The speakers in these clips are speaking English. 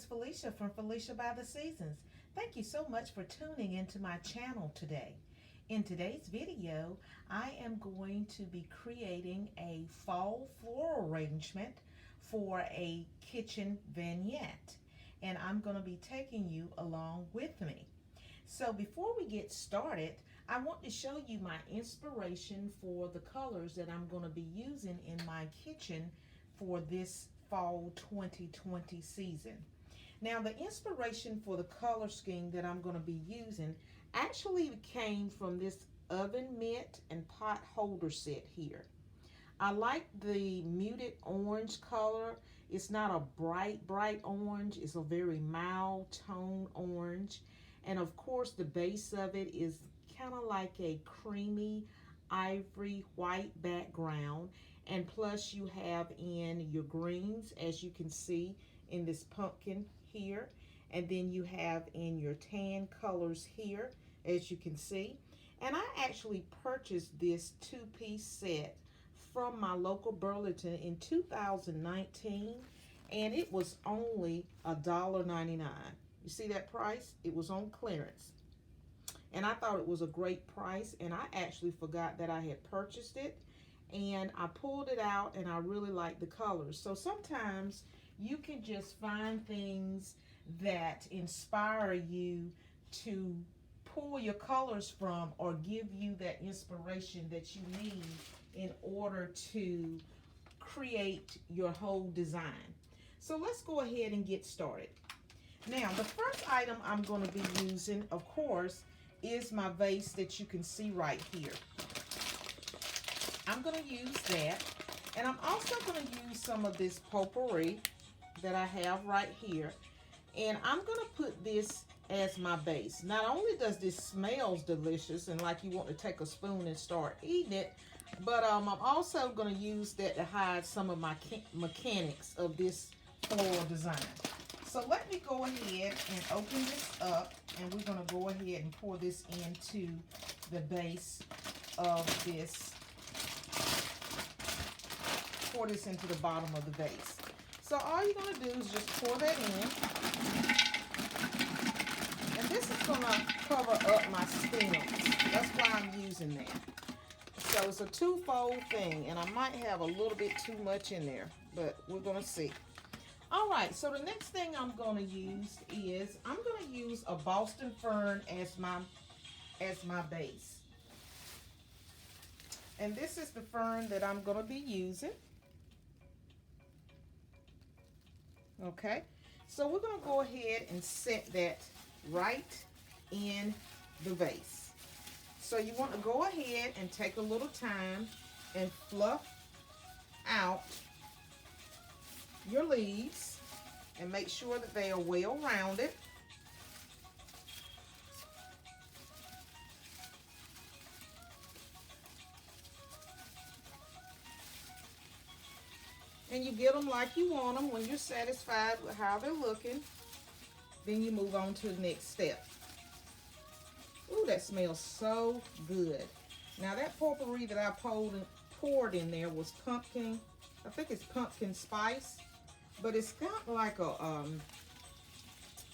Felicia from Felicia by the Seasons. Thank you so much for tuning into my channel today. In today's video, I am going to be creating a fall floral arrangement for a kitchen vignette, and I'm going to be taking you along with me. So before we get started, I want to show you my inspiration for the colors that I'm going to be using in my kitchen for this fall 2020 season. Now, the inspiration for the color scheme that I'm going to be using actually came from this oven mitt and pot holder set here. I like the muted orange color. It's not a bright orange. It's a very mild tone orange. And of course, the base of it is kind of like a creamy ivory white background. And plus you have in your greens, as you can see in this pumpkin here. And then you have in your tan colors here, as you can see. And I actually purchased this two-piece set from my local Burlington in 2019. And it was only $1.99. You see that price? It was on clearance. And I thought it was a great price. And I actually forgot that I had purchased it. And I pulled it out and I really like the colors. So sometimes you can just find things that inspire you to pull your colors from or give you that inspiration that you need in order to create your whole design. So let's go ahead and get started. Now, the first item I'm going to be using, of course, is my vase that you can see right here. I'm going to use that, and I'm also going to use some of this potpourri that I have right here, and I'm going to put this as my base. Not only does this smells delicious and like you want to take a spoon and start eating it, but I'm also going to use that to hide some of my mechanics of this floral design. So let me go ahead and open this up, and we're going to go ahead and pour this into the base of this. Pour this into the bottom of the vase. So all you're going to do is just pour that in. And this is going to cover up my stems. That's why I'm using that. So it's a twofold thing, and I might have a little bit too much in there, but we're going to see. All right, so the next thing I'm going to use is I'm going to use a Boston fern as my base. And this is the fern that I'm going to be using. Okay, so we're going to go ahead and set that right in the vase. So you want to go ahead and take a little time and fluff out your leaves and make sure that they are well rounded. And you get them like you want them. When you're satisfied with how they're looking, then you move on to the next step. Ooh, that smells so good. Now that potpourri that I poured in there was pumpkin. I think it's pumpkin spice, but it's got like a,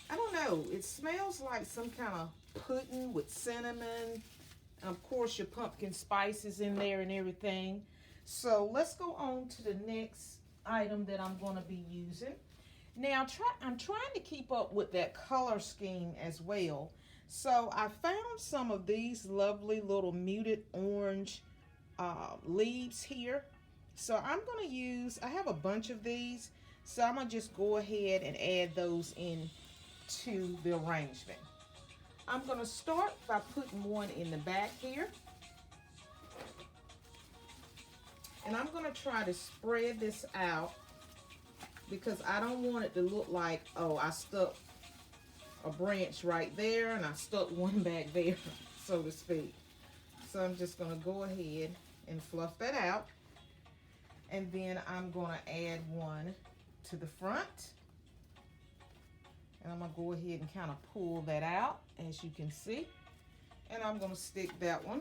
I don't know, it smells like some kind of pudding with cinnamon. And of course, your pumpkin spice is in there and everything. So let's go on to the next item that I'm going to be using. Now, I'm trying to keep up with that color scheme as well. So I found some of these lovely little muted orange leaves here. So I'm going to use, I have a bunch of these, so I'm going to just go ahead and add those in to the arrangement. I'm going to start by putting one in the back here. And I'm going to try to spread this out because I don't want it to look like, oh, I stuck a branch right there and I stuck one back there, so to speak. So I'm just going to go ahead and fluff that out. And then I'm going to add one to the front. And I'm going to go ahead and kind of pull that out, as you can see. And I'm going to stick that one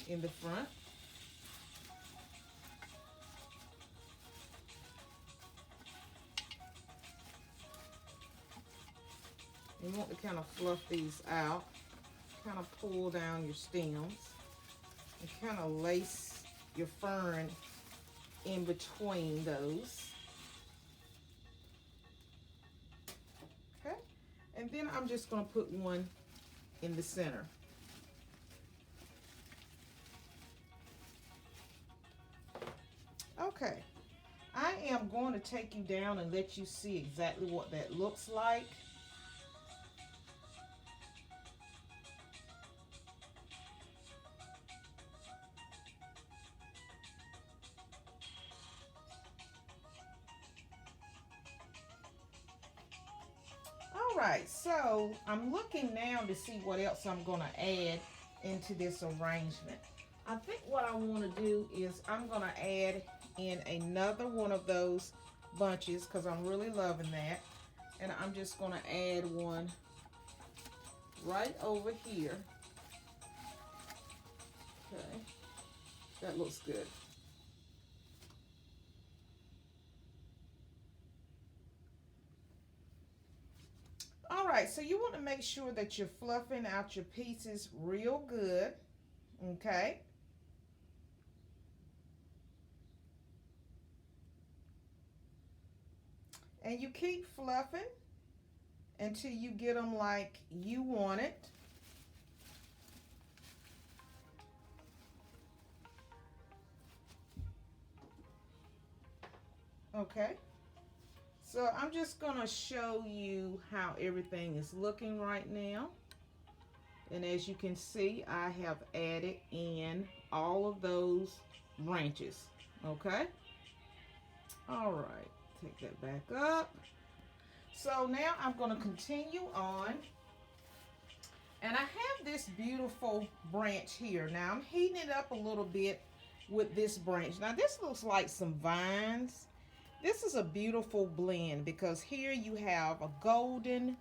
in the front. You want to kind of fluff these out, kind of pull down your stems, and kind of lace your fern in between those. Okay, and then I'm just going to put one in the center. Okay, I am going to take you down and let you see exactly what that looks like. All right, so I'm looking now to see what else I'm going to add into this arrangement. I think what I want to do is I'm going to add in another one of those bunches because I'm really loving that. And I'm just going to add one right over here. Okay, that looks good. All right, so you want to make sure that you're fluffing out your pieces real good, okay? And you keep fluffing until you get them like you want it. Okay, so I'm just gonna show you how everything is looking right now. And as you can see, I have added in all of those branches, okay? All right, take that back up. So now I'm gonna continue on. And I have this beautiful branch here. Now I'm heating it up a little bit with this branch. Now this looks like some vines. This is a beautiful blend because here you have a golden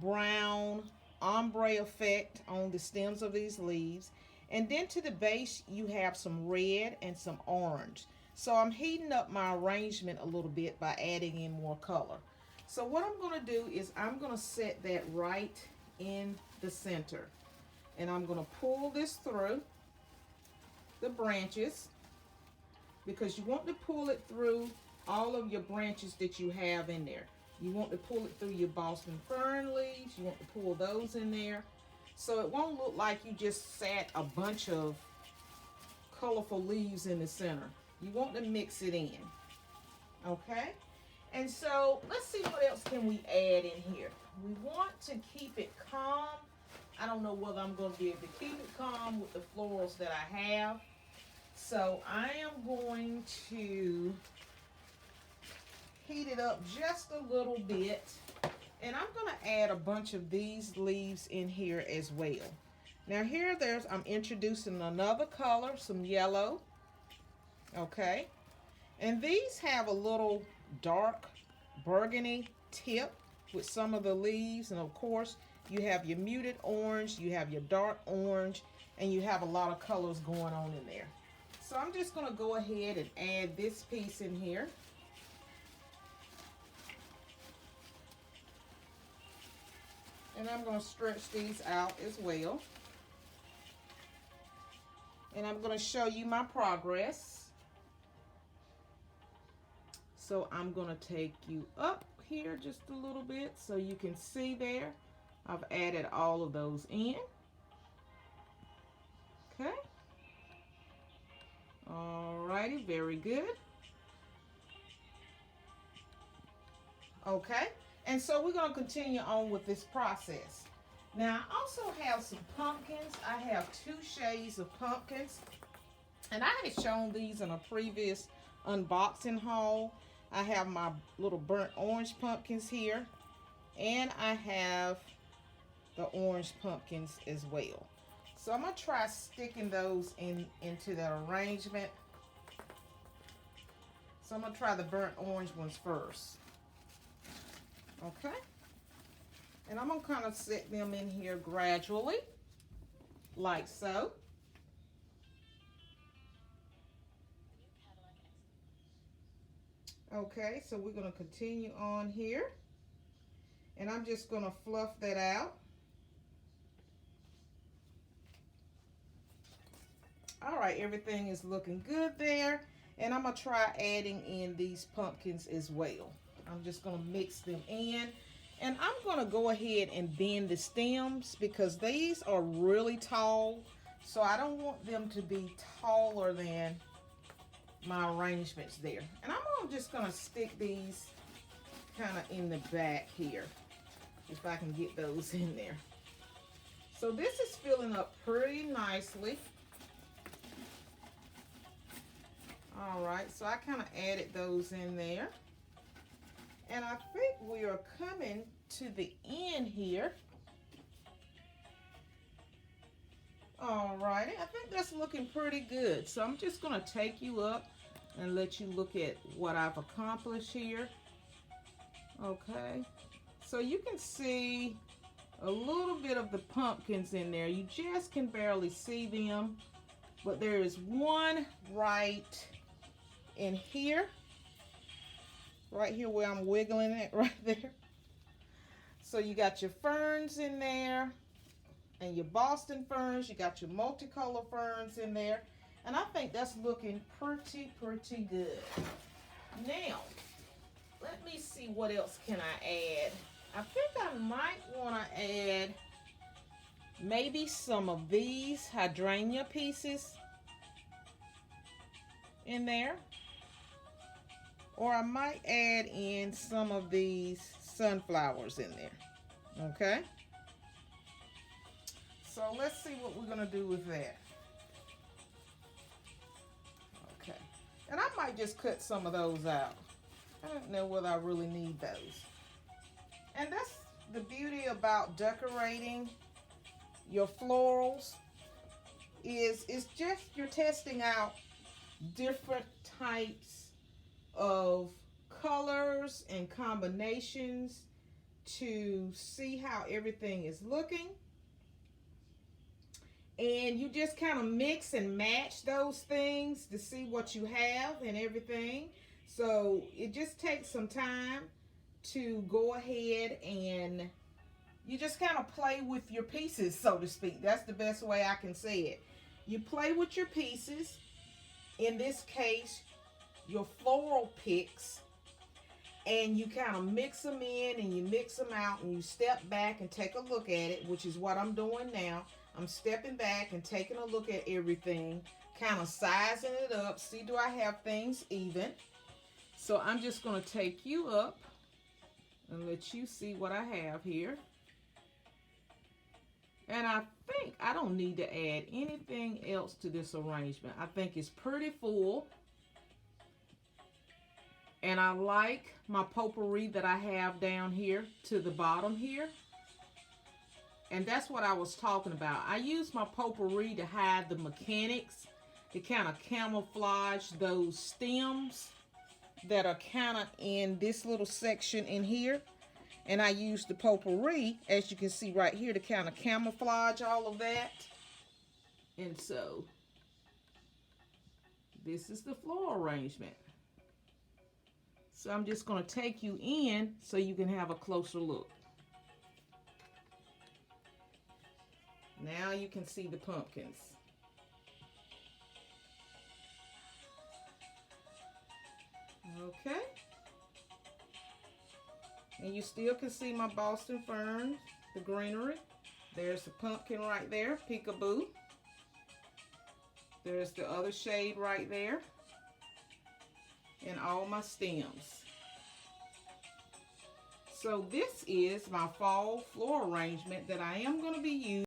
brown ombre effect on the stems of these leaves. And then to the base you have some red and some orange. So I'm heating up my arrangement a little bit by adding in more color. So what I'm going to do is I'm going to set that right in the center. And I'm going to pull this through the branches because you want to pull it through all of your branches that you have in there. You want to pull it through your Boston fern leaves. You want to pull those in there. So it won't look like you just sat a bunch of colorful leaves in the center. You want to mix it in. Okay? And so let's see what else can we add in here. We want to keep it calm. I don't know whether I'm going to be able to keep it calm with the florals that I have. So I am going to heat it up just a little bit. And I'm going to add a bunch of these leaves in here as well. Now here I'm introducing another color, some yellow. Okay. And these have a little dark burgundy tip with some of the leaves. And of course, you have your muted orange, you have your dark orange, and you have a lot of colors going on in there. So I'm just going to go ahead and add this piece in here. And I'm going to stretch these out as well. And I'm going to show you my progress. So I'm going to take you up here just a little bit so you can see there. I've added all of those in. Okay. Alrighty, very good. Okay, and so we're going to continue on with this process. Now, I also have some pumpkins. I have 2 shades of pumpkins. And I had shown these in a previous unboxing haul. I have my little burnt orange pumpkins here. And I have the orange pumpkins as well. So I'm going to try sticking those into that arrangement. So I'm going to try the burnt orange ones first. Okay. And I'm going to kind of set them in here gradually, like so. Okay, so we're going to continue on here. And I'm just going to fluff that out. All right, everything is looking good there. And I'm going to try adding in these pumpkins as well. I'm just going to mix them in. And I'm going to go ahead and bend the stems because these are really tall. So I don't want them to be taller than my arrangements there. And I'm just going to stick these kind of in the back here, if I can get those in there. So this is filling up pretty nicely. All right, so I kind of added those in there. And I think we are coming to the end here. All righty, I think that's looking pretty good. So I'm just going to take you up and let you look at what I've accomplished here. Okay, so you can see a little bit of the pumpkins in there. You just can barely see them, but there is one right in here. Right here where I'm wiggling it right there. So you got your ferns in there and your Boston ferns. You got your multicolor ferns in there. And I think that's looking pretty good. Now, let me see what else can I add. I think I might want to add maybe some of these hydrangea pieces in there. Or I might add in some of these sunflowers in there. Okay? So let's see what we're going to do with that. Okay. And I might just cut some of those out. I don't know whether I really need those. And that's the beauty about decorating your florals is it's just you're testing out different types of colors and combinations to see how everything is looking. And you just kind of mix and match those things to see what you have and everything. So it just takes some time to go ahead and you just kind of play with your pieces, so to speak. That's the best way I can say it. You play with your pieces. In this case, your floral picks, and you kind of mix them in and you mix them out and you step back and take a look at it, which is what I'm doing now. I'm stepping back and taking a look at everything, kind of sizing it up, see do I have things even. So I'm just going to take you up and let you see what I have here. And I think I don't need to add anything else to this arrangement. I think it's pretty full. And I like my potpourri that I have down here to the bottom here. And that's what I was talking about. I use my potpourri to hide the mechanics, to kind of camouflage those stems that are kind of in this little section in here. And I use the potpourri, as you can see right here, to kind of camouflage all of that. And so, this is the floral arrangement. So I'm just going to take you in so you can have a closer look. Now you can see the pumpkins. Okay. And you still can see my Boston ferns, the greenery. There's the pumpkin right there, peekaboo. There's the other shade right there. And all my stems. So this is my fall floral arrangement that I am going to be using.